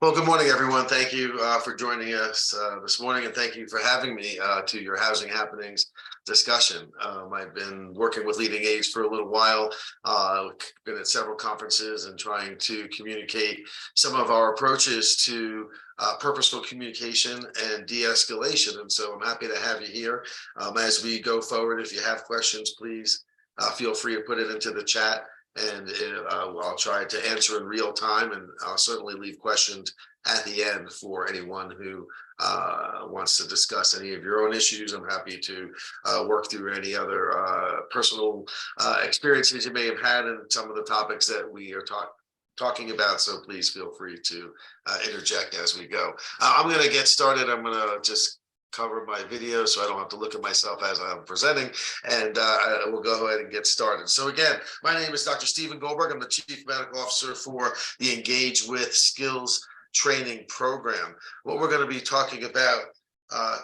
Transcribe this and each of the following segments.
Well, good morning, everyone. Thank you for joining us this morning, and thank you for having me to your Housing Happenings discussion. I've been working with Leading Age for a little while, been at several conferences and trying to communicate some of our approaches to purposeful communication and de-escalation. And so I'm happy to have you here. As we go forward, if you have questions, please feel free to put it into the chat. And I'll try to answer in real time, and I'll certainly leave questions at the end for anyone who wants to discuss any of your own issues. I'm happy to work through any other personal experiences you may have had in some of the topics that we are talking about. So please feel free to interject as we go. I'm going to get started. I'm going to just cover my video so I don't have to look at myself as I'm presenting, and we'll go ahead and get started. So again, my name is Dr. Stephen Goldberg. I'm the Chief Medical Officer for the Engage With Skills Training Program. What we're going to be talking about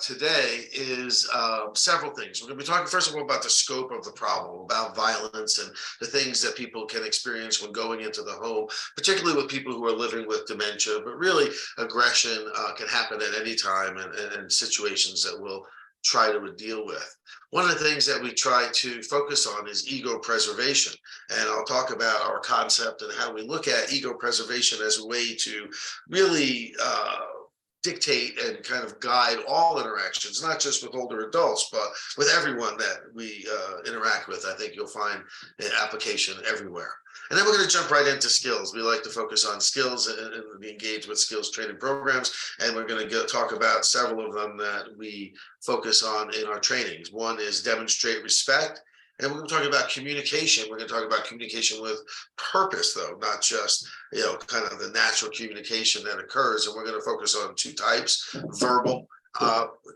today is several things. We're going to be talking first of all about the scope of the problem, about violence and the things that people can experience when going into the home, particularly with people who are living with dementia, but really aggression can happen at any time and situations that we'll try to deal with. One of the things that we try to focus on is ego preservation. And I'll talk about our concept and how we look at ego preservation as a way to really dictate and kind of guide all interactions, not just with older adults, but with everyone that we interact with. I think you'll find an application everywhere. And then we're going to jump right into skills. We like to focus on skills and we engage with skills training programs. And we're going to talk about several of them that we focus on in our trainings. One is demonstrate respect. And we're going to talk about communication. We're going to talk about communication with purpose, though, not just, kind of the natural communication that occurs. And we're going to focus on two types: verbal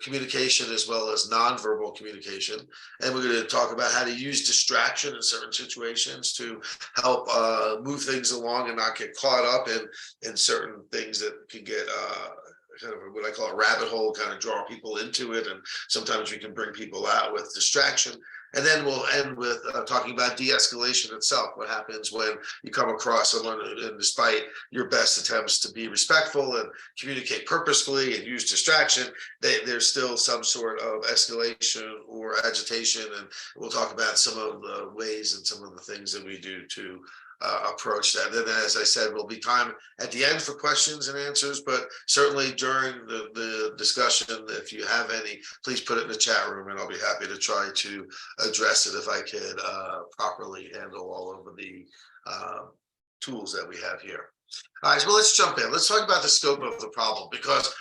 communication as well as nonverbal communication. And we're going to talk about how to use distraction in certain situations to help move things along and not get caught up in certain things that can get kind of what I call a rabbit hole, kind of draw people into it. And sometimes we can bring people out with distraction. And then we'll end with talking about de-escalation itself. What happens when you come across someone and despite your best attempts to be respectful and communicate purposefully and use distraction, there's still some sort of escalation or agitation. And we'll talk about some of the ways and some of the things that we do to approach that. Then, as I said, will be time at the end for questions and answers, but certainly during the discussion, if you have any, please put it in the chat room and I'll be happy to try to address it if I could properly handle all of the tools that we have here. All right, so let's jump in. Let's talk about the scope of the problem, because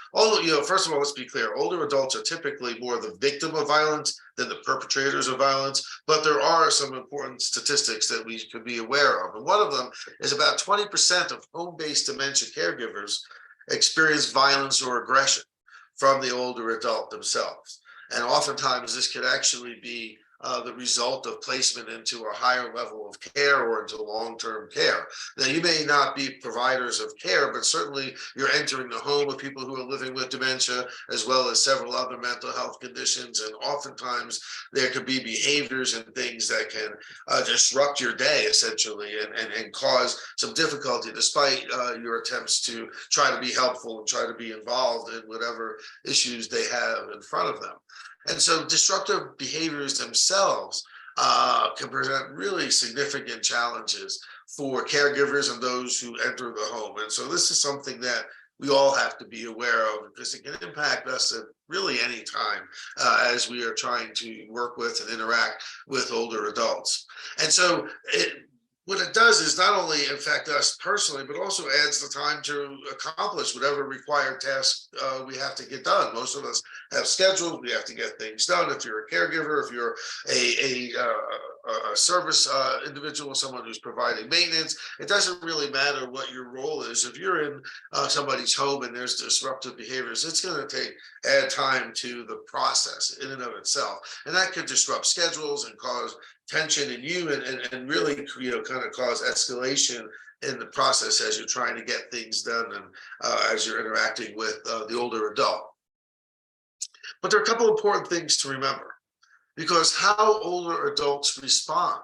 first of all, let's be clear. Older adults are typically more the victim of violence than the perpetrators of violence, but there are some important statistics that we could be aware of. And one of them is about 20% of home-based dementia caregivers experience violence or aggression from the older adult themselves. And oftentimes this could actually be the result of placement into a higher level of care or into long-term care. Now, you may not be providers of care, but certainly you're entering the home of people who are living with dementia, as well as several other mental health conditions. And oftentimes there could be behaviors and things that can disrupt your day, essentially, and cause some difficulty, despite your attempts to try to be helpful and try to be involved in whatever issues they have in front of them. And so disruptive behaviors themselves can present really significant challenges for caregivers and those who enter the home. And so this is something that we all have to be aware of, because it can impact us at really any time as we are trying to work with and interact with older adults. And so what it does is not only affect us personally, but also adds the time to accomplish whatever required task we have to get done. Most of us have schedules. We have to get things done. If you're a caregiver, if you're a service individual, someone who's providing maintenance, it doesn't really matter what your role is. If you're in somebody's home and there's disruptive behaviors, it's going to add time to the process in and of itself. And that could disrupt schedules and cause tension in you and really kind of cause escalation in the process as you're trying to get things done and as you're interacting with the older adult. But there are a couple of important things to remember, because how older adults respond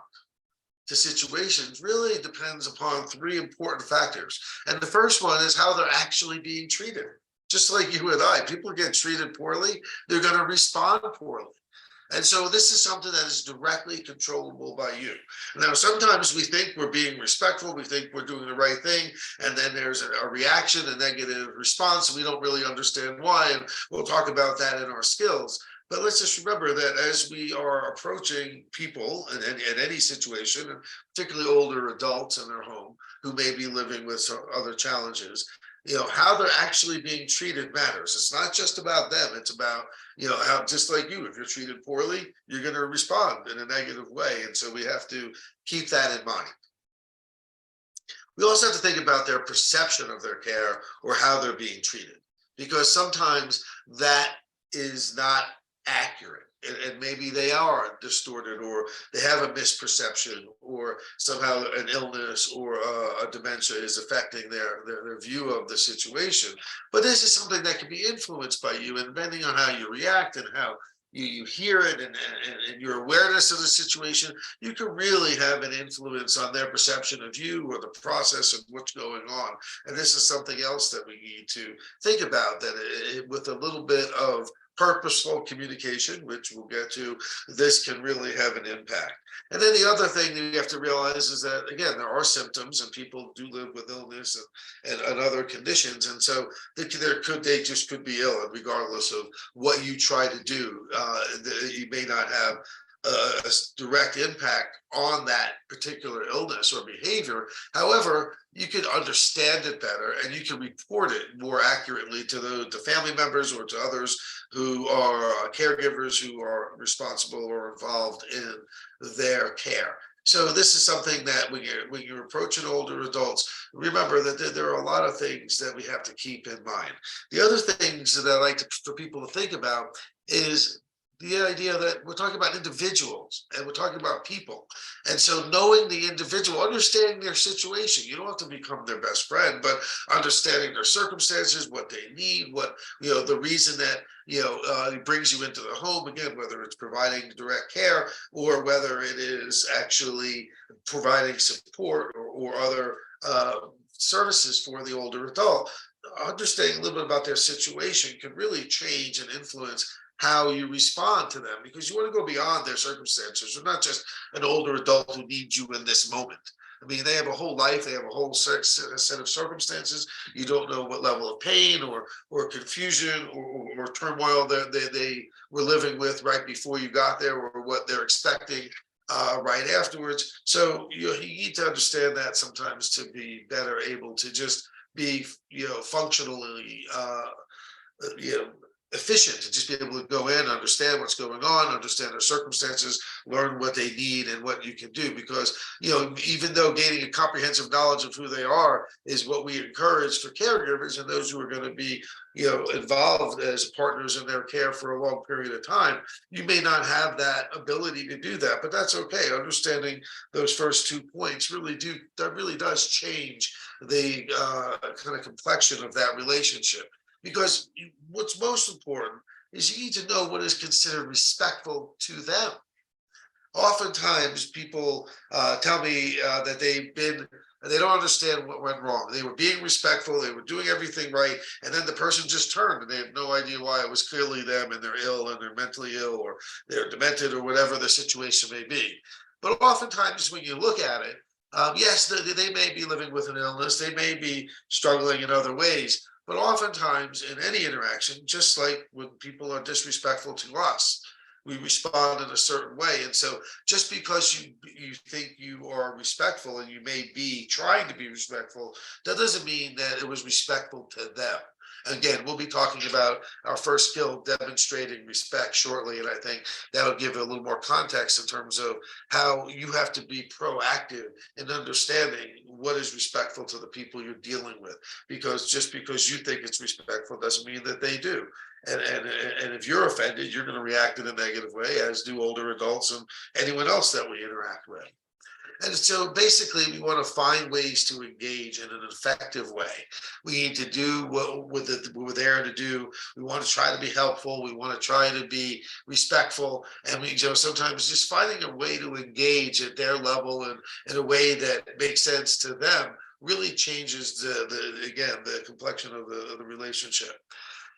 to situations really depends upon three important factors. And the first one is how they're actually being treated. Just like you and I, people get treated poorly, they're going to respond poorly. And so this is something that is directly controllable by you. Now, sometimes we think we're being respectful, we think we're doing the right thing, and then there's a reaction, a negative response, and we don't really understand why. And we'll talk about that in our skills. But let's just remember that as we are approaching people in any situation, and particularly older adults in their home who may be living with some other challenges, how they're actually being treated matters. It's not just about them. It's about, how, just like you, if you're treated poorly, you're going to respond in a negative way. And so we have to keep that in mind. We also have to think about their perception of their care or how they're being treated, because sometimes that is not accurate. And maybe they are distorted, or they have a misperception, or somehow an illness or a dementia is affecting their view of the situation. But this is something that can be influenced by you, and depending on how you react and how you hear it and your awareness of the situation, you can really have an influence on their perception of you or the process of what's going on. And this is something else that we need to think about, that with a little bit of purposeful communication, which we'll get to, this can really have an impact. And then the other thing that you have to realize is that, again, there are symptoms, and people do live with illness and other conditions. And so they just could be ill, and regardless of what you try to do, you may not have a direct impact on that particular illness or behavior. However, you can understand it better, and you can report it more accurately to the family members or to others who are caregivers who are responsible or involved in their care. So this is something that when you're approaching older adults, remember that there are a lot of things that we have to keep in mind. The other things that I like for people to think about is the idea that we're talking about individuals and we're talking about people. And so knowing the individual, understanding their situation, you don't have to become their best friend, but understanding their circumstances, what they need, what, the reason that, it brings you into the home, again, whether it's providing direct care or whether it is actually providing support or other services for the older adult. Understanding a little bit about their situation can really change and influence how you respond to them, because you want to go beyond their circumstances. They're not just an older adult who needs you in this moment. I mean, they have a whole life, they have a whole set of circumstances. You don't know what level of pain or confusion or turmoil they were living with right before you got there, or what they're expecting right afterwards. So you need to understand that sometimes to be better able to just be, functionally, efficient, to just be able to go in, understand what's going on, understand their circumstances, learn what they need and what you can do. Because, even though gaining a comprehensive knowledge of who they are is what we encourage for caregivers and those who are going to be, involved as partners in their care for a long period of time, you may not have that ability to do that, but that's okay. Understanding those first 2 points really does change the kind of complexion of that relationship. Because what's most important is you need to know what is considered respectful to them. Oftentimes people tell me that they don't understand what went wrong. They were being respectful, they were doing everything right, and then the person just turned and they have no idea why. It was clearly them, and they're ill and they're mentally ill, or they're demented, or whatever the situation may be. But oftentimes when you look at it, yes, they may be living with an illness, they may be struggling in other ways. But oftentimes in any interaction, just like when people are disrespectful to us, we respond in a certain way. And so just because you think you are respectful and you may be trying to be respectful, that doesn't mean that it was respectful to them. Again, we'll be talking about our first skill, demonstrating respect, shortly. And I think that'll give a little more context in terms of how you have to be proactive in understanding what is respectful to the people you're dealing with. Because just because you think it's respectful doesn't mean that they do. And if you're offended, you're going to react in a negative way, as do older adults and anyone else that we interact with. And so basically, we want to find ways to engage in an effective way. We need to do what we're there to do. We want to try to be helpful. We want to try to be respectful. And we, sometimes just finding a way to engage at their level and in a way that makes sense to them really changes the complexion of the relationship.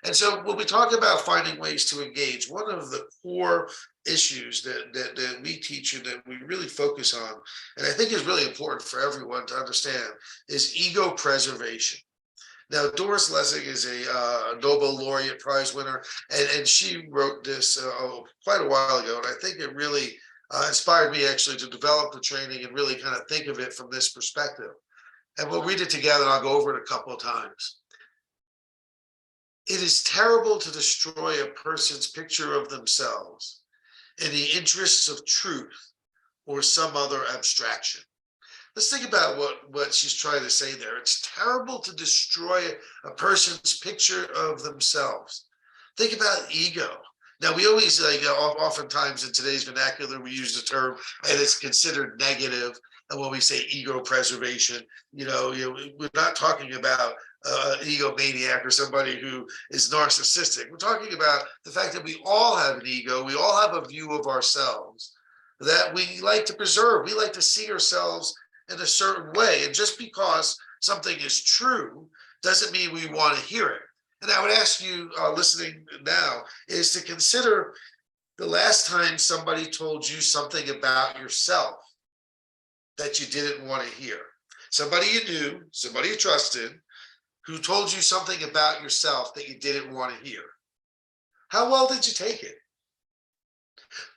And so when we talk about finding ways to engage, one of the core issues that we teach and that we really focus on, and I think is really important for everyone to understand, is ego preservation. Now, Doris Lessing is a Nobel laureate prize winner, and she wrote this quite a while ago, and I think it really inspired me actually to develop the training and really kind of think of it from this perspective. And we'll read it together, and I'll go over it a couple of times. It is terrible to destroy a person's picture of themselves in the interests of truth or some other abstraction. Let's think about what she's trying to say there. It's terrible to destroy a person's picture of themselves. Think about ego. Now, we always, oftentimes in today's vernacular, we use the term, and it's considered negative. And when we say ego preservation, we're not talking about an egomaniac or somebody who is narcissistic. We're talking about the fact that we all have an ego. We all have a view of ourselves that we like to preserve. We like to see ourselves in a certain way. And just because something is true doesn't mean we want to hear it. And I would ask you listening now is to consider the last time somebody told you something about yourself that you didn't want to hear. Somebody you knew, somebody you trusted, who told you something about yourself that you didn't want to hear. How well did you take it?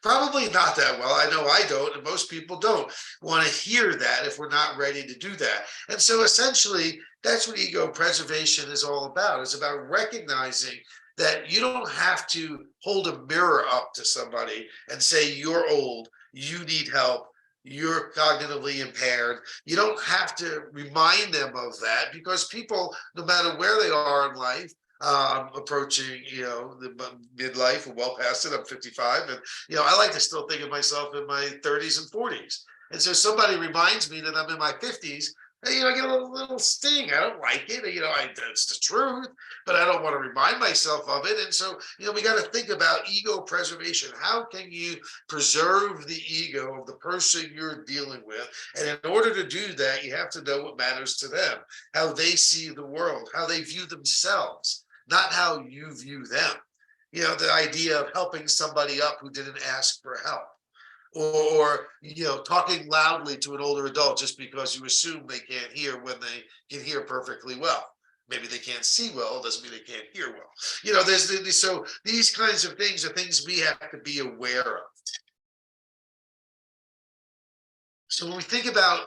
Probably not that well. I know I don't, and most people don't want to hear that if we're not ready to do that. And so essentially, that's what ego preservation is all about. It's about recognizing that you don't have to hold a mirror up to somebody and say, you're old, you need help, you're cognitively impaired. You don't have to remind them of that, because people, no matter where they are in life, approaching, the midlife or well past it, I'm 55. And, I like to still think of myself in my 30s and 40s. And so somebody reminds me that I'm in my 50s, I get a little sting. I don't like it. It's the truth, but I don't want to remind myself of it. And so, we got to think about ego preservation. How can you preserve the ego of the person you're dealing with? And in order to do that, you have to know what matters to them, how they see the world, how they view themselves, not how you view them. The idea of helping somebody up who didn't ask for help. Or talking loudly to an older adult just because you assume they can't hear when they can hear perfectly well. Maybe they can't see well, doesn't mean they can't hear well. So these kinds of things are things we have to be aware of. So when we think about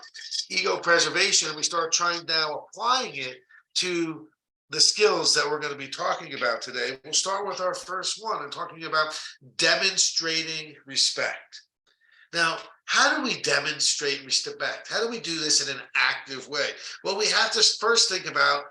ego preservation, we start trying now applying it to the skills that we're going to be talking about today. We'll start with our first one and talking about demonstrating respect. Now, how do we demonstrate respect? How do we do this in an active way? Well, we have to first think about,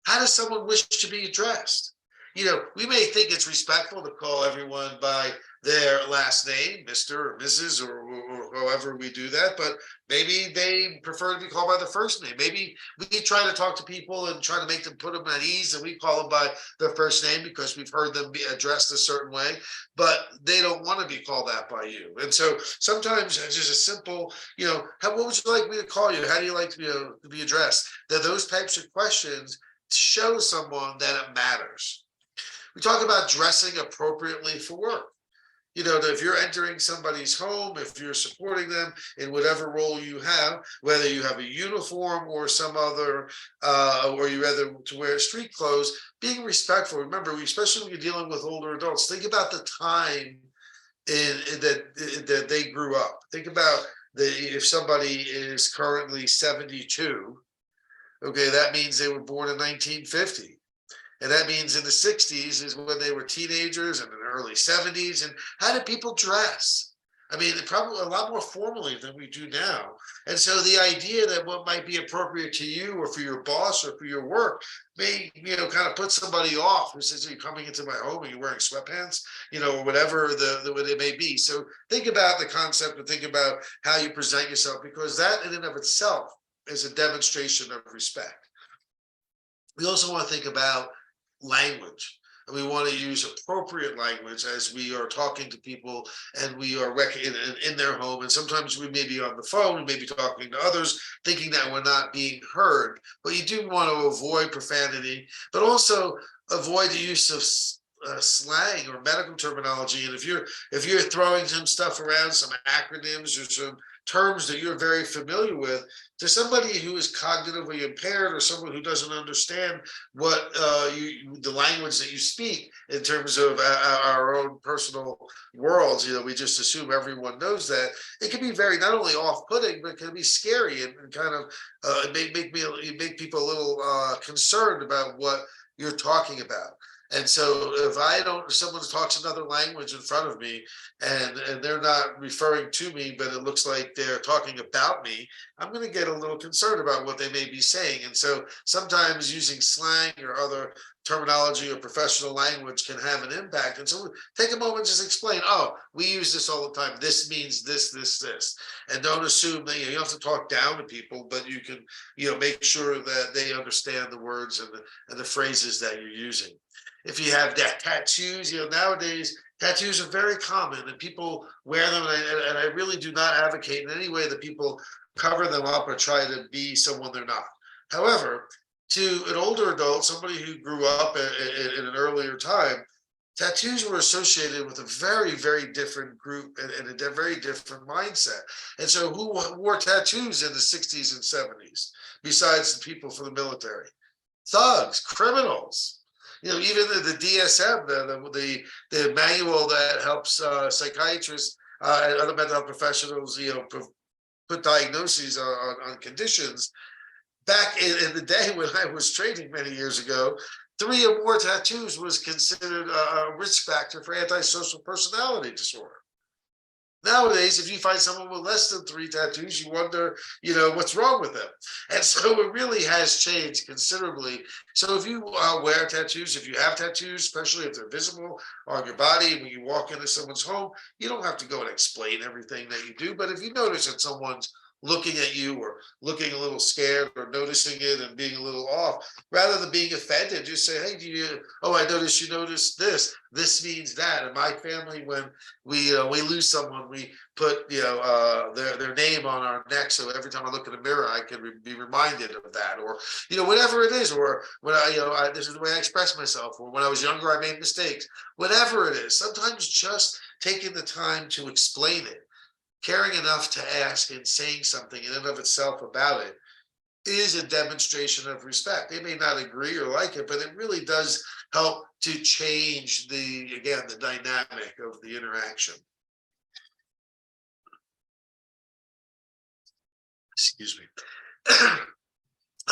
how does someone wish to be addressed? We may think it's respectful to call everyone by their last name, Mr. or Mrs. or however we do that, but maybe they prefer to be called by the first name. Maybe we try to talk to people and try to make them put them at ease, and we call them by their first name because we've heard them be addressed a certain way, but they don't want to be called that by you. And so sometimes it's just a simple, what would you like me to call you? How do you like to be addressed? That those types of questions show someone that it matters. We talk about dressing appropriately for work. If you're entering somebody's home, if you're supporting them in whatever role you have, whether you have a uniform or some other, or you rather to wear street clothes, being respectful. Remember, especially when you're dealing with older adults, think about the time that they grew up. Think about if somebody is currently 72, okay, that means they were born in 1950. And that means in the 60s is when they were teenagers, and in the early 70s. And how did people dress? I mean, probably a lot more formally than we do now. And so the idea that what might be appropriate to you or for your boss or for your work may, kind of put somebody off who says, you're coming into my home and you're wearing sweatpants, or whatever what it may be. So think about the concept and think about how you present yourself, because that in and of itself is a demonstration of respect. We also want to think about language. And we want to use appropriate language as we are talking to people and we are in their home. And sometimes we may be on the phone, we may be talking to others, thinking that we're not being heard. But you do want to avoid profanity, but also avoid the use of slang or medical terminology. And if you're throwing some stuff around, some acronyms or some terms that you're very familiar with, to somebody who is cognitively impaired or someone who doesn't understand what the language that you speak in terms of our own personal worlds, we just assume everyone knows that. It can be very not only off-putting, but it can be scary and kind of make people a little concerned about what you're talking about. And so if someone talks another language in front of me and they're not referring to me, but it looks like they're talking about me, I'm going to get a little concerned about what they may be saying. And so sometimes using slang or other terminology or professional language can have an impact. And so take a moment, just explain, we use this all the time. This means this, this, this. And don't assume that you don't have to talk down to people, but you can, make sure that they understand the words and the phrases that you're using. If you have tattoos, nowadays tattoos are very common and people wear them. And I really do not advocate in any way that people cover them up or try to be someone they're not. However, to an older adult, somebody who grew up in an earlier time, tattoos were associated with a very, very different group and a very different mindset. And so who wore tattoos in the 60s and 70s, besides the people from the military? Thugs, criminals. Even the DSM, the manual that helps psychiatrists and other mental health professionals, put diagnoses on conditions. Back in the day when I was training many years ago, 3 or more tattoos was considered a risk factor for antisocial personality disorder. Nowadays, if you find someone with less than 3 tattoos, you wonder, what's wrong with them. And so it really has changed considerably. So if you wear tattoos, if you have tattoos, especially if they're visible on your body, when you walk into someone's home, you don't have to go and explain everything that you do. But if you notice that someone's looking at you or looking a little scared or noticing it and being a little off, rather than being offended, just say, hey, I noticed you noticed this means that. In my family, when we lose someone, we put their name on our neck, so every time I look in the mirror I can be reminded of that, or whatever it is, or when this is the way I express myself, or when I was younger I made mistakes, whatever it is. Sometimes just taking the time to explain it, caring enough to ask and saying something in and of itself about it is a demonstration of respect. They may not agree or like it, but it really does help to change the dynamic of the interaction. Excuse me.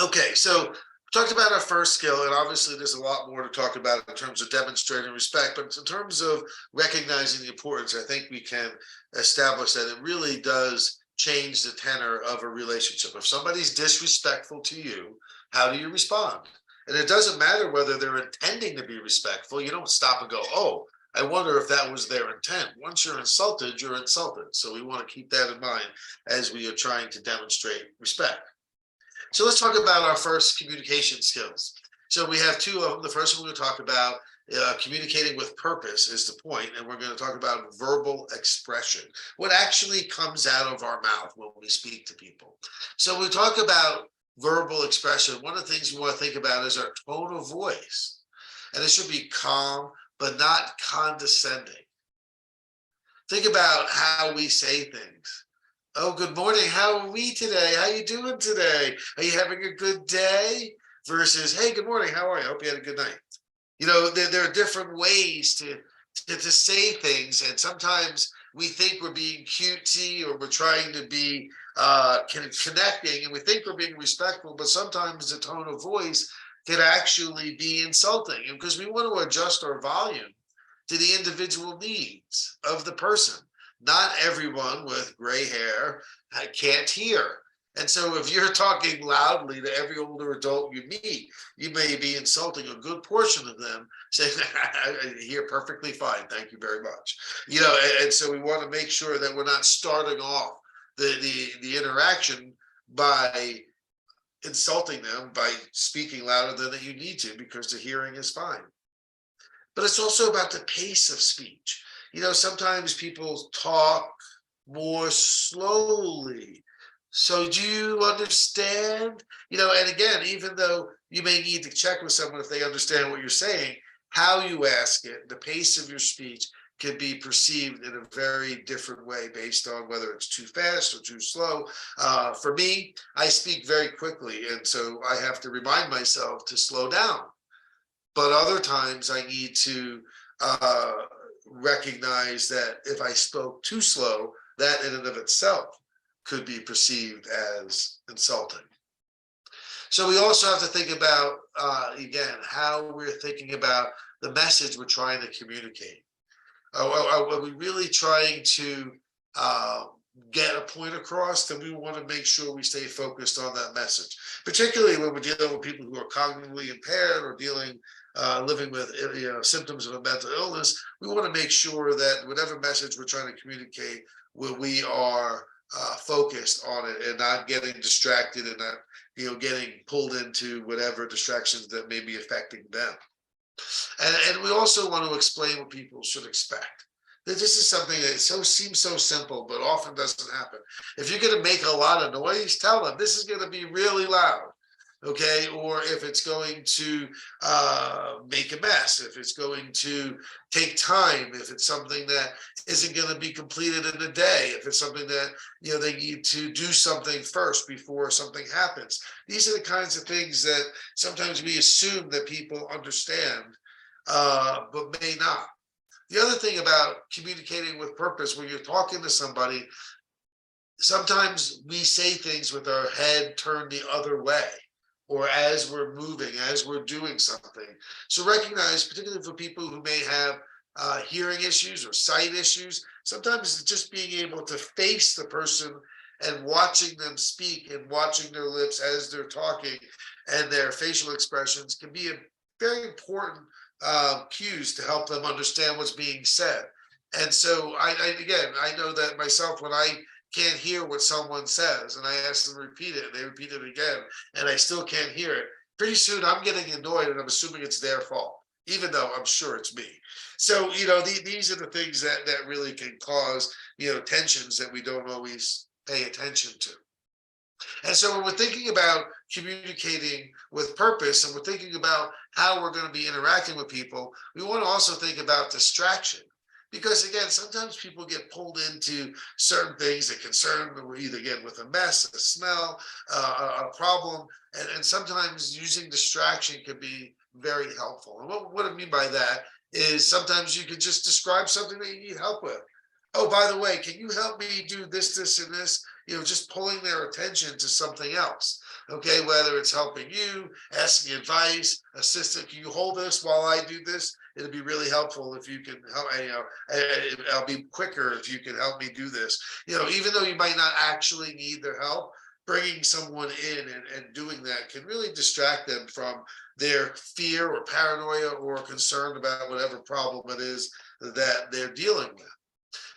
Okay, so we talked about our first skill, and obviously there's a lot more to talk about in terms of demonstrating respect, but in terms of recognizing the importance, I think we can establish that it really does change the tenor of a relationship. If somebody's disrespectful to you, how do you respond? And it doesn't matter whether they're intending to be respectful. You don't stop and go, oh, I wonder if that was their intent. Once you're insulted, you're insulted. So we want to keep that in mind as we are trying to demonstrate respect. So let's talk about our first communication skills. So we have 2 of them. The first one we're going to talk about, communicating with purpose, is the point, and we're going to talk about verbal expression, what actually comes out of our mouth when we speak to people. So we talk about verbal expression. One of the things we want to think about is our tone of voice, and it should be calm but not condescending. Think about how we say things. Oh, good morning. How are we today? How you doing today? Are you having a good day? Versus, hey, good morning. How are you? I hope you had a good night. There are different ways to say things. And sometimes we think we're being cutesy or we're trying to be connecting, and we think we're being respectful, but sometimes the tone of voice can actually be insulting. And because we want to adjust our volume to the individual needs of the person, not everyone with gray hair can't hear. And so if you're talking loudly to every older adult you meet, you may be insulting a good portion of them, saying, I hear perfectly fine, thank you very much. And so we want to make sure that we're not starting off the interaction by insulting them by speaking louder than you need to, because the hearing is fine. But it's also about the pace of speech. Sometimes people talk more slowly. So do you understand? And again, even though you may need to check with someone if they understand what you're saying, how you ask it, the pace of your speech can be perceived in a very different way based on whether it's too fast or too slow. For me, I speak very quickly, and so I have to remind myself to slow down. But other times I need to recognize that if I spoke too slow, that in and of itself could be perceived as insulting. So we also have to think about, again, how we're thinking about the message we're trying to communicate. Are we really trying to get a point across? Then we want to make sure we stay focused on that message, particularly when we're dealing with people who are cognitively impaired or living with symptoms of a mental illness. We want to make sure that whatever message we're trying to communicate, we are focused on it and not getting distracted and not getting pulled into whatever distractions that may be affecting them. And we also want to explain what people should expect. That this is something that seems so simple, but often doesn't happen. If you're going to make a lot of noise, tell them this is going to be really loud. Okay, or if it's going to make a mess, if it's going to take time, if it's something that isn't going to be completed in a day, if it's something that they need to do something first before something happens. These are the kinds of things that sometimes we assume that people understand, but may not. The other thing about communicating with purpose, when you're talking to somebody, sometimes we say things with our head turned the other way, or as we're moving, as we're doing something. So recognize, particularly for people who may have hearing issues or sight issues, sometimes just being able to face the person and watching them speak and watching their lips as they're talking and their facial expressions can be a very important cues to help them understand what's being said. And so I know that myself, when I can't hear what someone says and I ask them to repeat it and they repeat it again and I still can't hear it, pretty soon I'm getting annoyed and I'm assuming it's their fault, even though I'm sure it's me. So these are the things that really can cause tensions that we don't always pay attention to. And so when we're thinking about communicating with purpose and we're thinking about how we're going to be interacting with people, we want to also think about distraction. Because again, sometimes people get pulled into certain things that concern them, either again with a mess, a smell, a problem, and sometimes using distraction can be very helpful. And what I mean by that is sometimes you can just describe something that you need help with. Oh, by the way, can you help me do this, this, and this? Just pulling their attention to something else. Okay, whether it's helping you, asking advice, assistant, can you hold this while I do this? It'll be really helpful if you can help. I'll be quicker if you can help me do this. Even though you might not actually need their help, bringing someone in and doing that can really distract them from their fear or paranoia or concern about whatever problem it is that they're dealing with.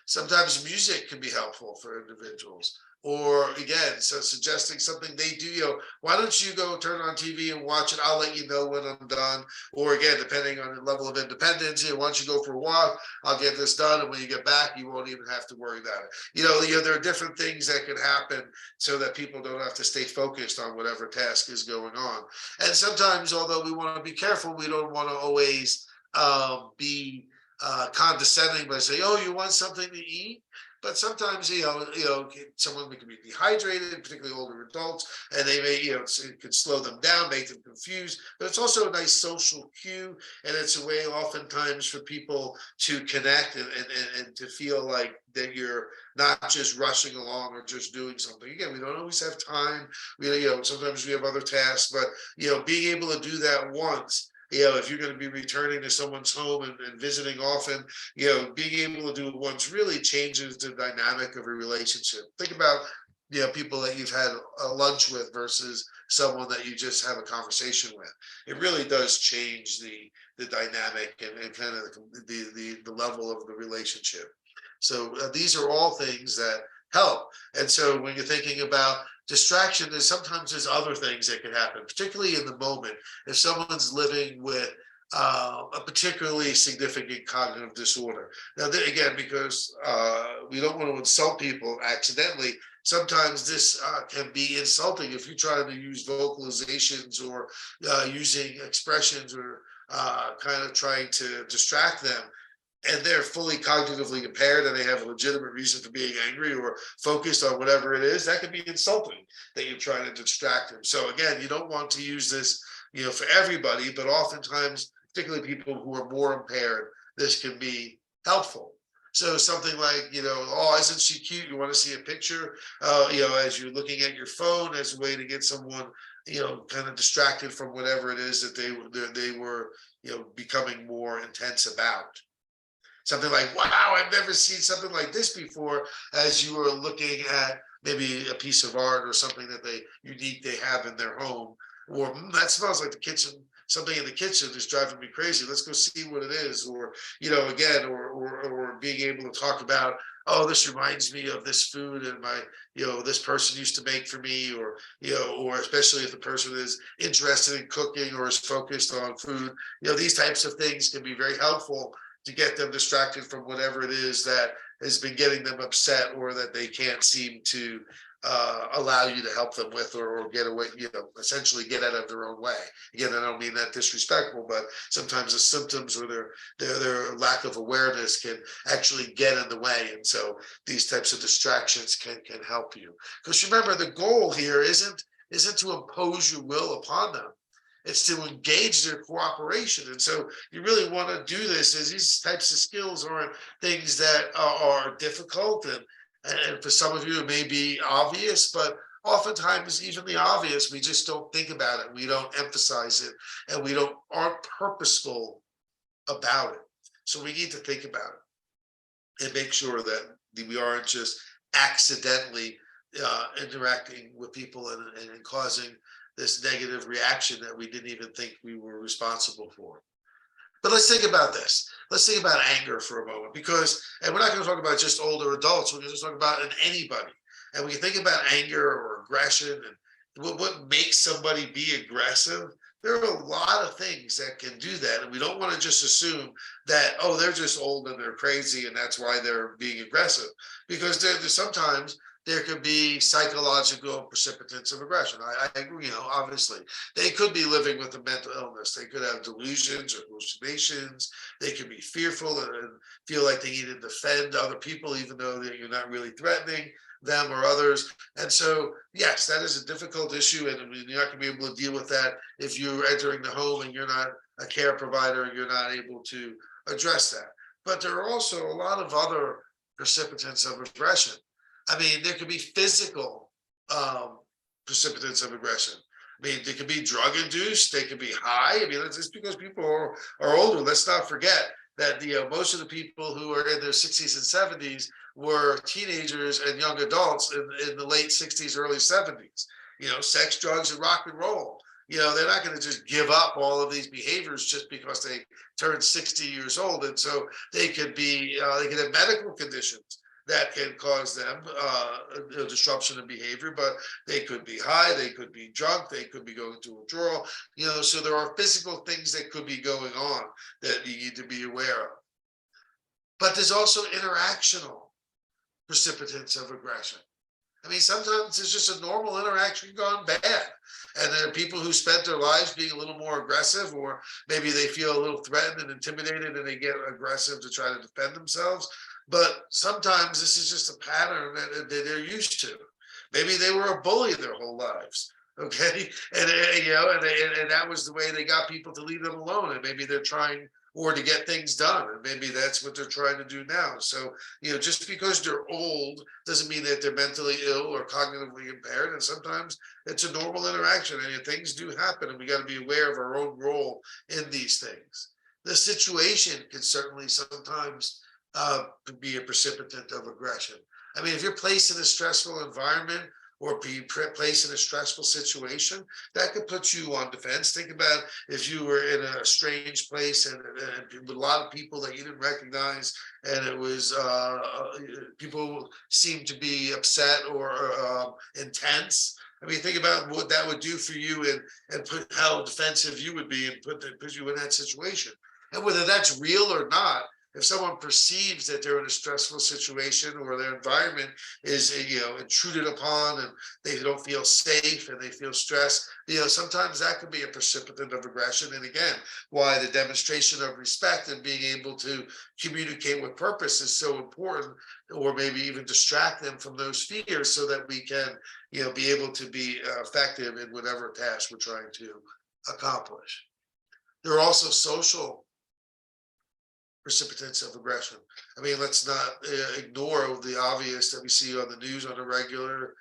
Sometimes music can be helpful for individuals. Or again, so suggesting something they do, why don't you go turn on TV and watch it? I'll let you know when I'm done. Or again, depending on the level of independence, why don't you go for a walk? I'll get this done. And when you get back, you won't even have to worry about it. There are different things that can happen so that people don't have to stay focused on whatever task is going on. And sometimes, although we want to be careful, we don't want to always be condescending by saying, oh, you want something to eat? But sometimes, someone can be dehydrated, particularly older adults, and they may, it could slow them down, make them confused. But it's also a nice social cue, and it's a way oftentimes for people to connect and to feel like that you're not just rushing along or just doing something. Again, we don't always have time. Sometimes we have other tasks, but being able to do that once if you're going to be returning to someone's home and visiting often, being able to do it once really changes the dynamic of a relationship. Think about, people that you've had a lunch with versus someone that you just have a conversation with. It really does change the dynamic and kind of the level of the relationship. So these are all things that help. And so when you're thinking about distraction, sometimes there's other things that can happen, particularly in the moment. If someone's living with a particularly significant cognitive disorder. Now, again, because we don't want to insult people accidentally, sometimes this can be insulting if you try to use vocalizations or using expressions or kind of trying to distract them, and they're fully cognitively impaired and they have a legitimate reason for being angry or focused on whatever it is, that can be insulting that you're trying to distract them. So again, you don't want to use this, for everybody, but oftentimes, particularly people who are more impaired, this can be helpful. So something like, oh, isn't she cute? You want to see a picture, as you're looking at your phone as a way to get someone, kind of distracted from whatever it is that they were, becoming more intense about. Something like, wow, I've never seen something like this before, as you are looking at maybe a piece of art or something that they have in their home, or that smells like the kitchen. Something in the kitchen is driving me crazy. Let's go see what it is. Or, again, or being able to talk about, oh, this reminds me of this food and this person used to make for me, or especially if the person is interested in cooking or is focused on food, these types of things can be very helpful to get them distracted from whatever it is that has been getting them upset or that they can't seem to allow you to help them with or get away, essentially get out of their own way. Again, I don't mean that disrespectful, but sometimes the symptoms or their lack of awareness can actually get in the way. And so these types of distractions can help you. Because remember, the goal here isn't to impose your will upon them. It's to engage their cooperation. And so you really want to do this, as these types of skills aren't things that are difficult. And for some of you, it may be obvious, but oftentimes even the obvious, we just don't think about it. We don't emphasize it, and we aren't purposeful about it. So we need to think about it and make sure that we aren't just accidentally interacting with people and causing this negative reaction that we didn't even think we were responsible for. But let's think about this. Let's think about anger for a moment, and we're not going to talk about just older adults. We're going to talk about anybody. And when you think about anger or aggression and what makes somebody be aggressive, there are a lot of things that can do that. And we don't want to just assume that, oh, they're just old and they're crazy and that's why they're being aggressive. Because there's sometimes there could be psychological precipitants of aggression. I agree, obviously. They could be living with a mental illness. They could have delusions or hallucinations. They could be fearful and feel like they need to defend other people, even though you're not really threatening them or others. And so, yes, that is a difficult issue. And you're not going to be able to deal with that if you're entering the home and you're not a care provider and you're not able to address that. But there are also a lot of other precipitants of aggression. I mean, there could be physical precipitants of aggression. I mean, they could be drug induced. They could be high. I mean, it's just because people are older. Let's not forget that most of the people who are in their 60s and 70s were teenagers and young adults in the late 60s, early 70s. Sex, drugs, and rock and roll. They're not going to just give up all of these behaviors just because they turned 60 years old. And so they could have medical conditions that can cause them a disruption in behavior, but they could be high, they could be drunk, they could be going to withdrawal. So there are physical things that could be going on that you need to be aware of. But there's also interactional precipitants of aggression. I mean, sometimes it's just a normal interaction gone bad. And there are people who spent their lives being a little more aggressive, or maybe they feel a little threatened and intimidated and they get aggressive to try to defend themselves. But sometimes this is just a pattern that they're used to. Maybe they were a bully their whole lives. Okay. And that was the way they got people to leave them alone. And maybe they're trying or to get things done. And maybe that's what they're trying to do now. So, just because they're old doesn't mean that they're mentally ill or cognitively impaired. And sometimes it's a normal interaction, and things do happen, and we got to be aware of our own role in these things. The situation can certainly sometimes be a precipitant of aggression. I mean, if you're placed in a stressful environment or be placed in a stressful situation, that could put you on defense. Think about if you were in a strange place and with a lot of people that you didn't recognize, and it was people seemed to be upset or intense. I mean, think about what that would do for you, and put how defensive you would be, and put you in that situation. And whether that's real or not, if someone perceives that they're in a stressful situation or their environment is intruded upon, and they don't feel safe and they feel stressed, sometimes that could be a precipitant of aggression. And again, why the demonstration of respect and being able to communicate with purpose is so important, or maybe even distract them from those fears so that we can be able to be effective in whatever task we're trying to accomplish. There are also social precipitants of aggression. I mean, let's not ignore the obvious that we see on the news on a regular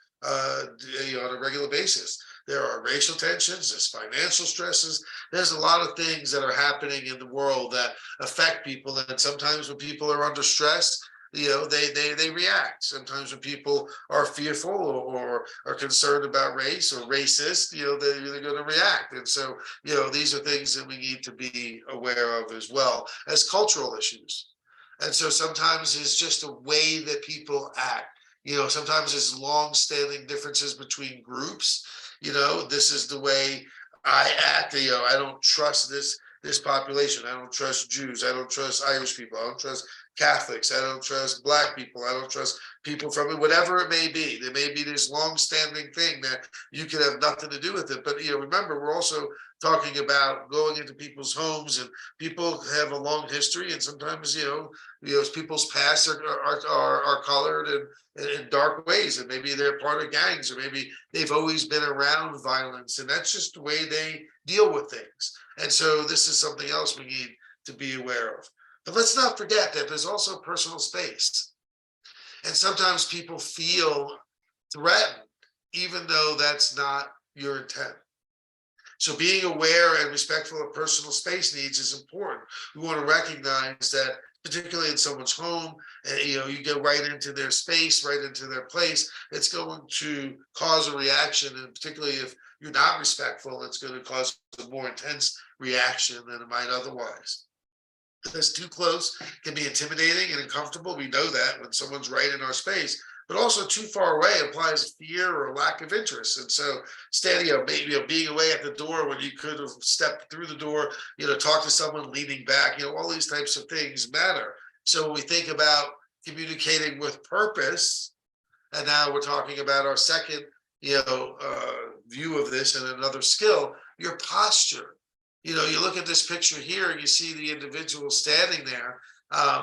basis. There are racial tensions, there's financial stresses, there's a lot of things that are happening in the world that affect people. And sometimes when people are under stress, they react. Sometimes when people are fearful or are concerned about race or racist, they're going to react. And so, these are things that we need to be aware of, as well as cultural issues. And so sometimes it's just a way that people act. Sometimes it's long-standing differences between groups. This is the way I act. I don't trust this population. I don't trust Jews. I don't trust Irish people. I don't trust Catholics. I don't trust Black people. I don't trust people from whatever it may be. There may be this long-standing thing that you can have nothing to do with it. But remember, we're also talking about going into people's homes, and people have a long history, and sometimes people's past are colored in dark ways, and maybe they're part of gangs, or maybe they've always been around violence, and that's just the way they deal with things. And so this is something else we need to be aware of. But let's not forget that there's also personal space. And sometimes people feel threatened, even though that's not your intent. So being aware and respectful of personal space needs is important. We want to recognize that, particularly in someone's home, you get right into their space, right into their place, it's going to cause a reaction. And particularly if you're not respectful, it's going to cause a more intense reaction than it might otherwise. That's too close can be intimidating and uncomfortable. We know that when someone's right in our space, but also too far away implies fear or lack of interest. And so standing, maybe being away at the door when you could have stepped through the door, talk to someone leaning back, all these types of things matter. So when we think about communicating with purpose, and now we're talking about our second, view of this and another skill, your posture. You look at this picture here and you see the individual standing there.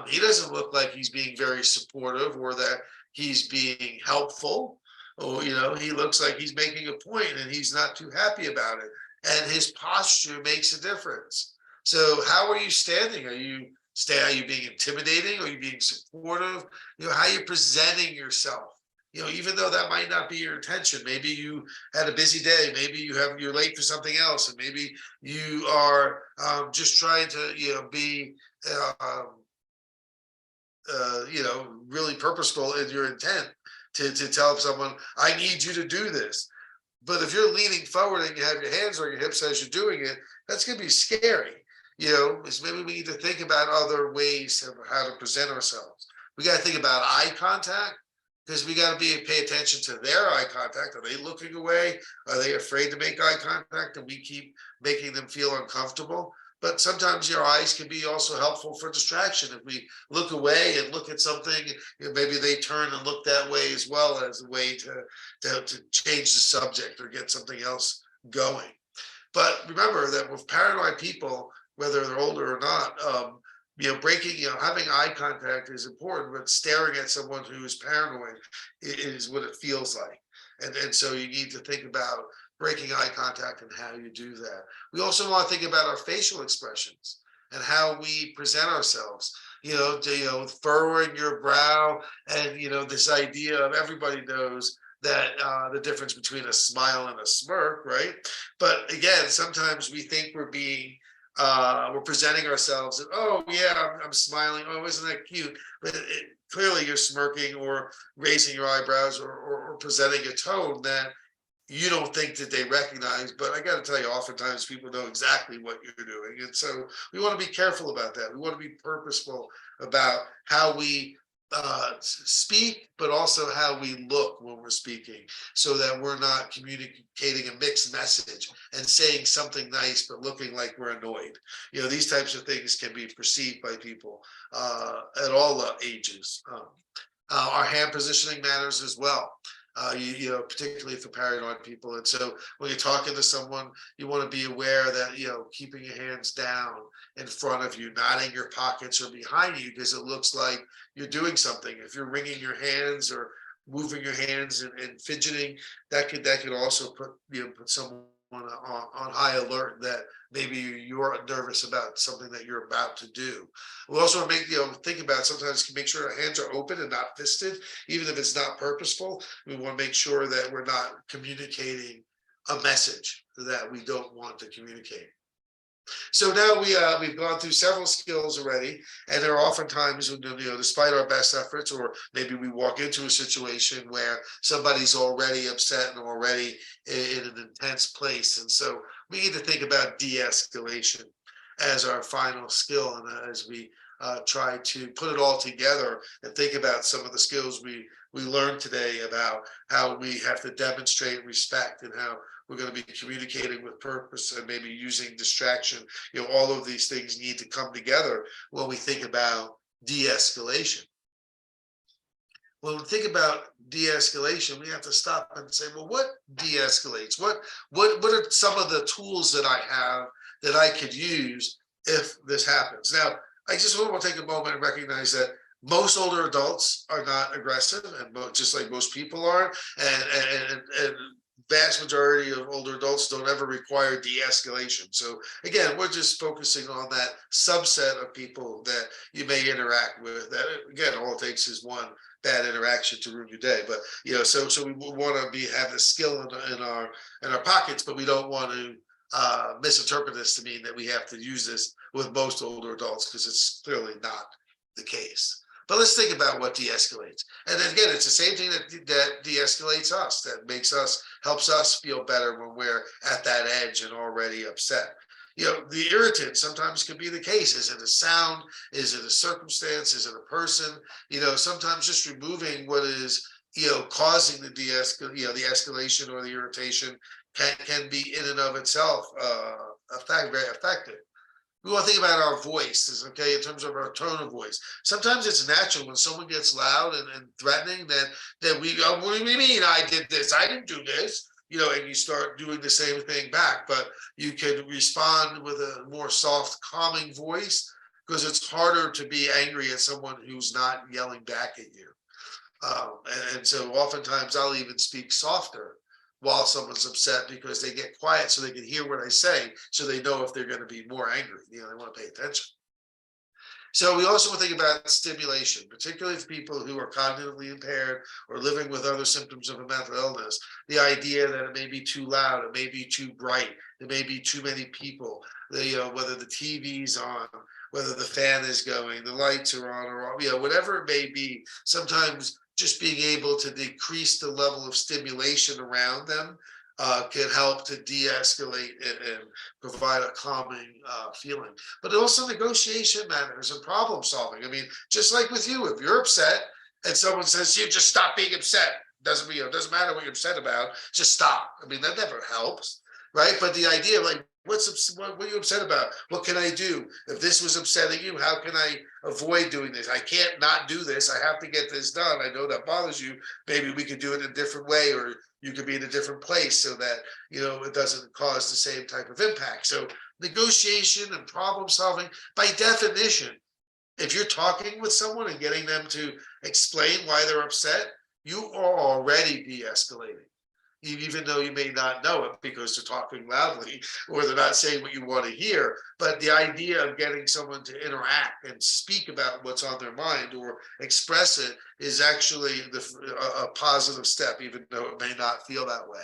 He doesn't look like he's being very supportive or that he's being helpful. Or, he looks like he's making a point and he's not too happy about it. And his posture makes a difference. So how are you standing? Are you being intimidating? Are you being supportive? How are you presenting yourself? Even though that might not be your intention, maybe you had a busy day, maybe you're late for something else, and maybe you are just trying to, be, really purposeful in your intent to tell someone, I need you to do this. But if you're leaning forward and you have your hands on your hips as you're doing it, that's going to be scary. Maybe we need to think about other ways of how to present ourselves. We got to think about eye contact. Because we got to pay attention to their eye contact. Are they looking away? Are they afraid to make eye contact? And we keep making them feel uncomfortable. But sometimes your eyes can be also helpful for distraction. If we look away and look at something, maybe they turn and look that way as well, as a way to change the subject or get something else going. But remember that with paranoid people, whether they're older or not, having eye contact is important, but staring at someone who is paranoid is what it feels like. And so you need to think about breaking eye contact and how you do that. We also want to think about our facial expressions. and how we present ourselves. Furrowing your brow, and this idea of everybody knows that the difference between a smile and a smirk, right? But again, sometimes we think we're presenting ourselves, and oh yeah, I'm smiling. Oh, isn't that cute? But clearly, you're smirking or raising your eyebrows or presenting a tone that you don't think that they recognize. But I got to tell you, oftentimes people know exactly what you're doing, and so we want to be careful about that. We want to be purposeful about how we speak, but also how we look when we're speaking, so that we're not communicating a mixed message and saying something nice but looking like we're annoyed. These types of things can be perceived by people at all ages. Our hand positioning matters as well. Particularly for paranoid people. And so when you're talking to someone, you want to be aware that, keeping your hands down in front of you, not in your pockets or behind you, because it looks like you're doing something. If you're wringing your hands or moving your hands and fidgeting, that could also put someone on high alert that maybe you're nervous about something that you're about to do. We also want to think about, sometimes make sure our hands are open and not fisted, even if it's not purposeful. We want to make sure that we're not communicating a message that we don't want to communicate. So now we've gone through several skills already, and there are oftentimes, despite our best efforts, or maybe we walk into a situation where somebody's already upset and already in an intense place, and so we need to think about de-escalation as our final skill, and as we try to put it all together and think about some of the skills we learned today about how we have to demonstrate respect and how we're going to be communicating with purpose and maybe using distraction. All of these things need to come together when we think about de-escalation. When we think about de-escalation, we have to stop and say, well, what de-escalates? What are some of the tools that I have that I could use if this happens? Now, I just want to take a moment and recognize that most older adults are not aggressive, and just like most people are, and vast majority of older adults don't ever require de-escalation. So again, we're just focusing on that subset of people that you may interact with. That again, all it takes is one bad interaction to ruin your day. But so we want to have the skill in our pockets, but we don't want to misinterpret this to mean that we have to use this with most older adults, because it's clearly not the case. But let's think about what de-escalates. And then again, it's the same thing that de-escalates us, that helps us feel better when we're at that edge and already upset. The irritant sometimes can be the case. Is it a sound? Is it a circumstance? Is it a person? Sometimes just removing what is, causing the the escalation or the irritation can be in and of itself very effective. We want to think about our voice, okay, in terms of our tone of voice. Sometimes it's natural when someone gets loud and threatening that we go, what do you mean I did this? I didn't do this. And you start doing the same thing back. But you can respond with a more soft, calming voice, because it's harder to be angry at someone who's not yelling back at you. And so oftentimes I'll even speak softer while someone's upset, because they get quiet so they can hear what I say, so they know if they're going to be more angry. They want to pay attention. So we also want to think about stimulation, particularly for people who are cognitively impaired or living with other symptoms of a mental illness. The idea that it may be too loud, it may be too bright, it may be too many people, whether the TV's on, whether the fan is going, the lights are on, or whatever it may be. Sometimes just being able to decrease the level of stimulation around them can help to de-escalate and provide a calming feeling. But also negotiation matters and problem solving. I mean, just like with you, if you're upset and someone says, you just stop being upset. Doesn't matter what you're upset about, just stop. I mean, that never helps, right? But the idea of like, what are you upset about? What can I do? If this was upsetting you, how can I avoid doing this? I can't not do this. I have to get this done. I know that bothers you. Maybe we could do it in a different way, or you could be in a different place so that, it doesn't cause the same type of impact. So negotiation and problem solving, by definition, if you're talking with someone and getting them to explain why they're upset, you are already de-escalating. even though you may not know it because they're talking loudly or they're not saying what you want to hear. But the idea of getting someone to interact and speak about what's on their mind or express it is actually a positive step, even though it may not feel that way.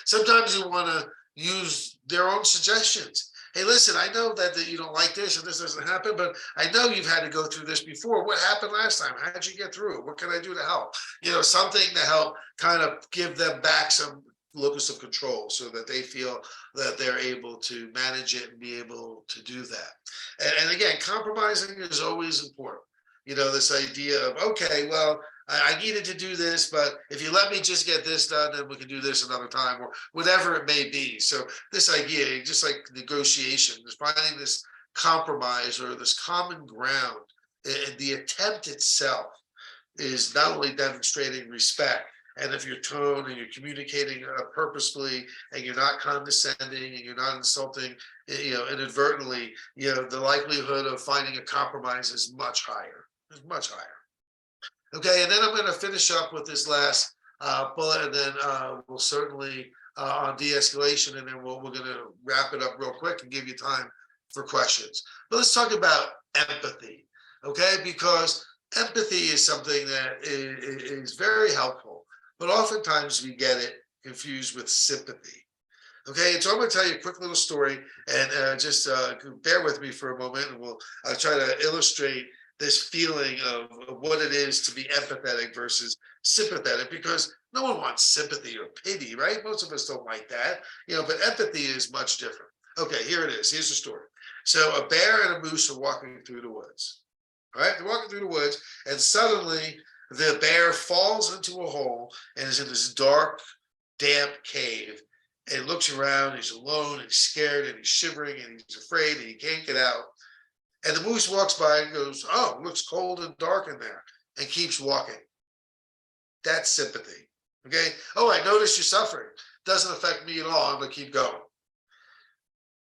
Sometimes you want to use their own suggestions. Hey, listen, I know that you don't like this and this doesn't happen, but I know you've had to go through this before. What happened last time? How did you get through it? What can I do to help? Something to help kind of give them back some locus of control so that they feel that they're able to manage it and be able to do that. And again, compromising is always important. This idea of, okay, well, I needed to do this, but if you let me just get this done, then we can do this another time or whatever it may be. So this idea, just like negotiation, is finding this compromise or this common ground. And the attempt itself is not only demonstrating respect, and if your tone and you're communicating purposefully and you're not condescending and you're not insulting, inadvertently, the likelihood of finding a compromise is much higher. It's much higher. Okay, and then I'm going to finish up with this last bullet, and then we'll certainly on de-escalation, and then we're going to wrap it up real quick and give you time for questions. But let's talk about empathy, okay? Because empathy is something that is very helpful, but oftentimes we get it confused with sympathy. Okay, so I'm going to tell you a quick little story, and just bear with me for a moment, and I'll try to illustrate this feeling of what it is to be empathetic versus sympathetic, because no one wants sympathy or pity, right? Most of us don't like that, but empathy is much different. Okay, here it is. Here's the story. So a bear and a moose are walking through the woods. All right, they're walking through the woods, and suddenly the bear falls into a hole and is in this dark, damp cave. And looks around, he's alone, he's scared, and he's shivering, and he's afraid, and he can't get out. And the moose walks by and goes, oh, it looks cold and dark in there, and keeps walking. That's sympathy. Okay. Oh, I notice you're suffering. Doesn't affect me at all. I'm going to keep going.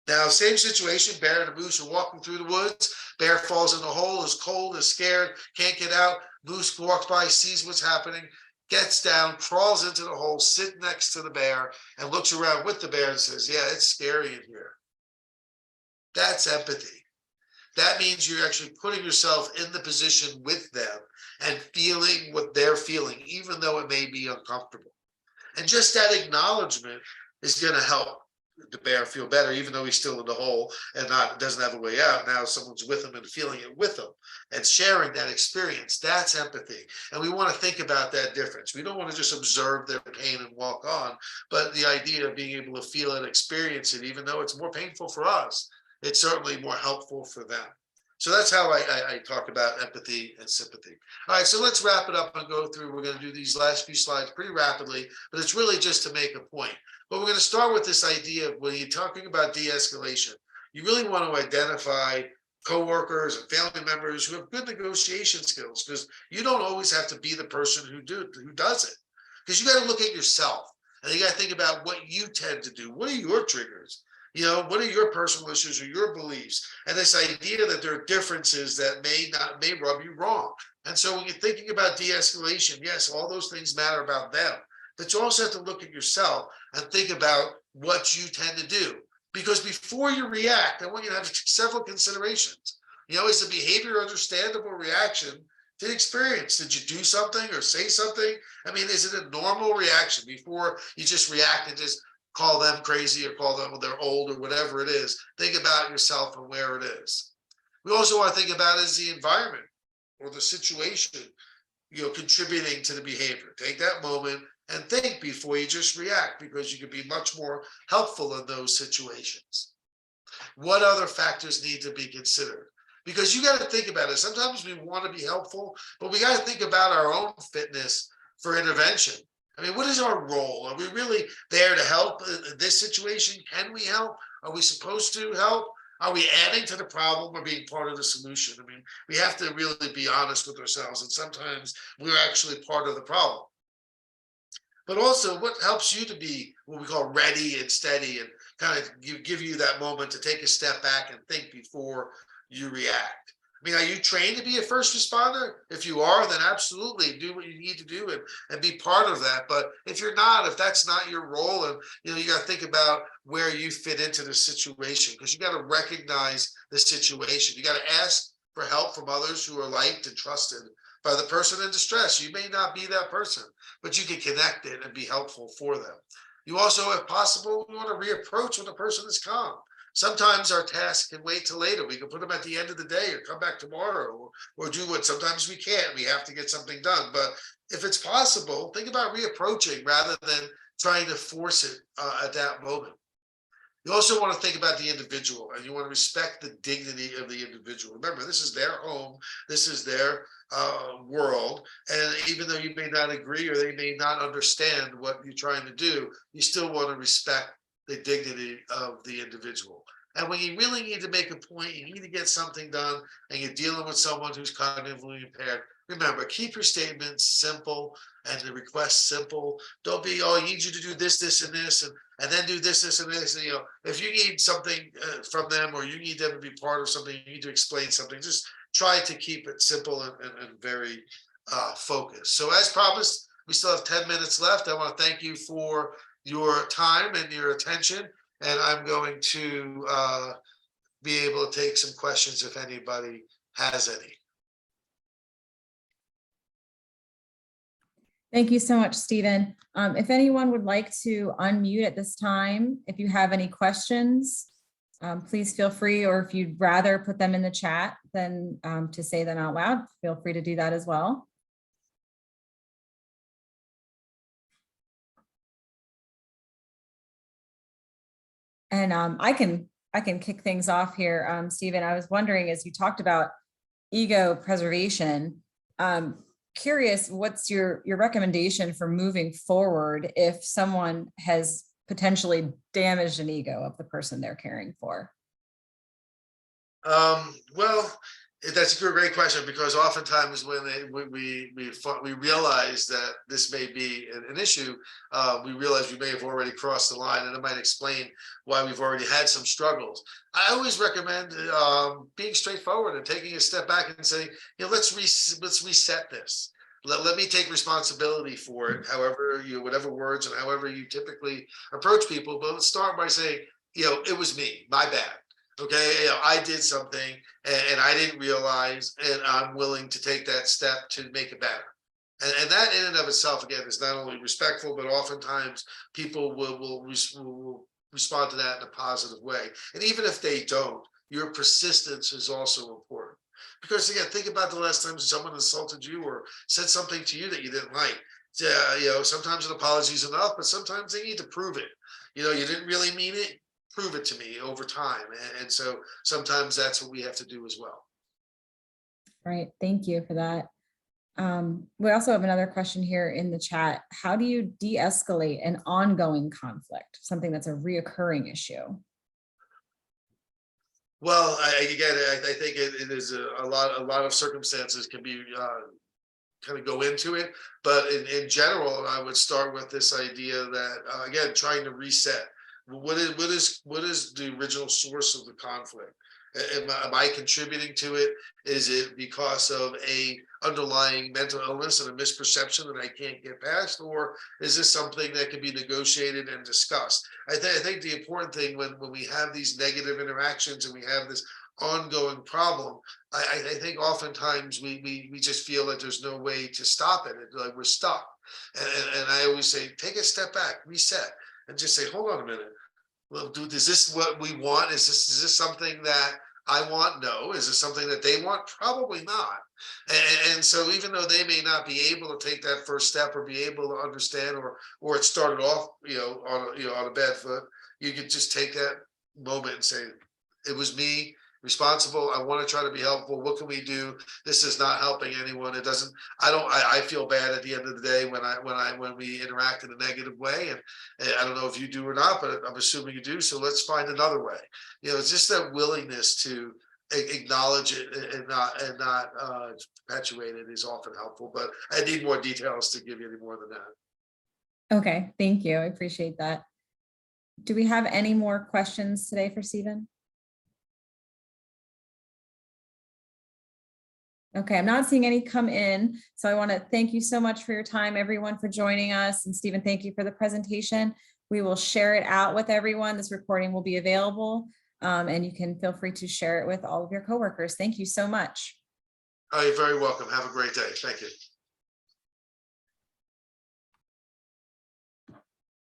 Now, same situation. Bear and the moose are walking through the woods. Bear falls in the hole, is cold, is scared, can't get out. Moose walks by, sees what's happening, gets down, crawls into the hole, sits next to the bear, and looks around with the bear and says, yeah, it's scary in here. That's empathy. That means you're actually putting yourself in the position with them and feeling what they're feeling, even though it may be uncomfortable. And just that acknowledgement is going to help the bear feel better, even though he's still in the hole and doesn't have a way out. Now someone's with him and feeling it with them and sharing that experience. That's empathy. And we want to think about that difference. We don't want to just observe their pain and walk on, but the idea of being able to feel it, experience it, even though it's more painful for us, it's certainly more helpful for them. So that's how I talk about empathy and sympathy. All right, so let's wrap it up and go through. We're going to do these last few slides pretty rapidly, but it's really just to make a point. But we're going to start with this idea of when you're talking about de-escalation, you really want to identify coworkers and family members who have good negotiation skills, because you don't always have to be the person who does it. Because you got to look at yourself and you got to think about what you tend to do. What are your triggers? What are your personal issues or your beliefs? And this idea that there are differences that may rub you wrong. And so when you're thinking about de-escalation, yes, all those things matter about them, but you also have to look at yourself and think about what you tend to do. Because before you react, I want you to have several considerations. Is the behavior understandable reaction to the experience? Did you do something or say something? I mean, is it a normal reaction before you just react and just call them crazy or call them they're old or whatever it is? Think about yourself and where it is. We also want to think about is the environment or the situation, contributing to the behavior. Take that moment and think before you just react, because you can be much more helpful in those situations. What other factors need to be considered? Because you got to think about it. Sometimes we want to be helpful, but we got to think about our own fitness for intervention. I mean, what is our role? Are we really there to help in this situation? Can we help? Are we supposed to help? Are we adding to the problem or being part of the solution? I mean, we have to really be honest with ourselves. And sometimes we're actually part of the problem. But also, what helps you to be what we call ready and steady and kind of give you that moment to take a step back and think before you react? I mean, are you trained to be a first responder? If you are, then absolutely do what you need to do and be part of that. But if you're not, if that's not your role, and you got to think about where you fit into the situation, because you got to recognize the situation. You got to ask for help from others who are liked and trusted by the person in distress. You may not be that person, but you can connect it and be helpful for them. You also, if possible, you want to reapproach when the person is calm. Sometimes our task can wait till later. We can put them at the end of the day or come back tomorrow or do what sometimes we can't. We have to get something done. But if it's possible, think about reapproaching rather than trying to force it at that moment. You also want to think about the individual, and you want to respect the dignity of the individual. Remember, this is their home, this is their world, and even though you may not agree or they may not understand what you're trying to do, you still want to respect the dignity of the individual. And when you really need to make a point, you need to get something done, and you're dealing with someone who's cognitively impaired, remember, keep your statements simple and the request simple. Don't be, oh, I need you to do this, this, and this, and then do this, this, and this. And, if you need something from them, or you need them to be part of something, you need to explain something, just try to keep it simple and very focused. So as promised, we still have 10 minutes left. I want to thank you for your time and your attention. And I'm going to be able to take some questions if anybody has any. Thank you so much, Stephen. If anyone would like to unmute at this time, if you have any questions, please feel free, or if you'd rather put them in the chat than to say them out loud, feel free to do that as well. And I can kick things off here, Stephen. I was wondering, as you talked about ego preservation, curious, what's your recommendation for moving forward if someone has potentially damaged an ego of the person they're caring for? Well, that's a great question, because oftentimes when we realize that this may be an issue, we realize we may have already crossed the line, and it might explain why we've already had some struggles. I always recommend being straightforward and taking a step back and saying, let's reset this. Let me take responsibility for it, however, whatever words and however you typically approach people. But let's start by saying, it was me, my bad. Okay, I did something and I didn't realize, and I'm willing to take that step to make it better. And that in and of itself, again, is not only respectful, but oftentimes people will respond to that in a positive way. And even if they don't, your persistence is also important. Because again, think about the last time someone insulted you or said something to you that you didn't like. Sometimes an apology is enough, but sometimes they need to prove it. You didn't really mean it. Prove it to me over time. And so sometimes that's what we have to do as well. Right. Thank you for that. We also have another question here in the chat. How do you de-escalate an ongoing conflict, something that's a reoccurring issue? Well, I think it is a lot of circumstances can be kind of go into it, but in general, I would start with this idea that again, trying to reset. What is the original source of the conflict? Am I contributing to it? Is it because of a underlying mental illness and a misperception that I can't get past, or is this something that can be negotiated and discussed? I think the important thing when we have these negative interactions and we have this ongoing problem, I think oftentimes we just feel that there's no way to stop it. Like we're stuck. And I always say, take a step back, reset, and just say, hold on a minute. Well, is this what we want? Is this something that I want? No. Is this something that they want? Probably not. And so even though they may not be able to take that first step or be able to understand, or it started off, on a bad foot, you could just take that moment and say, it was me. Responsible. I want to try to be helpful. What can we do? This is not helping anyone. It doesn't. I feel bad at the end of the day when we interact in a negative way, and I don't know if you do or not, but I'm assuming you do. So let's find another way. It's just that willingness to acknowledge it and not perpetuate it is often helpful. But I need more details to give you any more than that. Okay, thank you. I appreciate that. Do we have any more questions today for Stephen? Okay, I'm not seeing any come in. So I want to thank you so much for your time, everyone, for joining us. And Stephen, thank you for the presentation. We will share it out with everyone. This recording will be available, and you can feel free to share it with all of your coworkers. Thank you so much. You're very welcome. Have a great day. Thank you.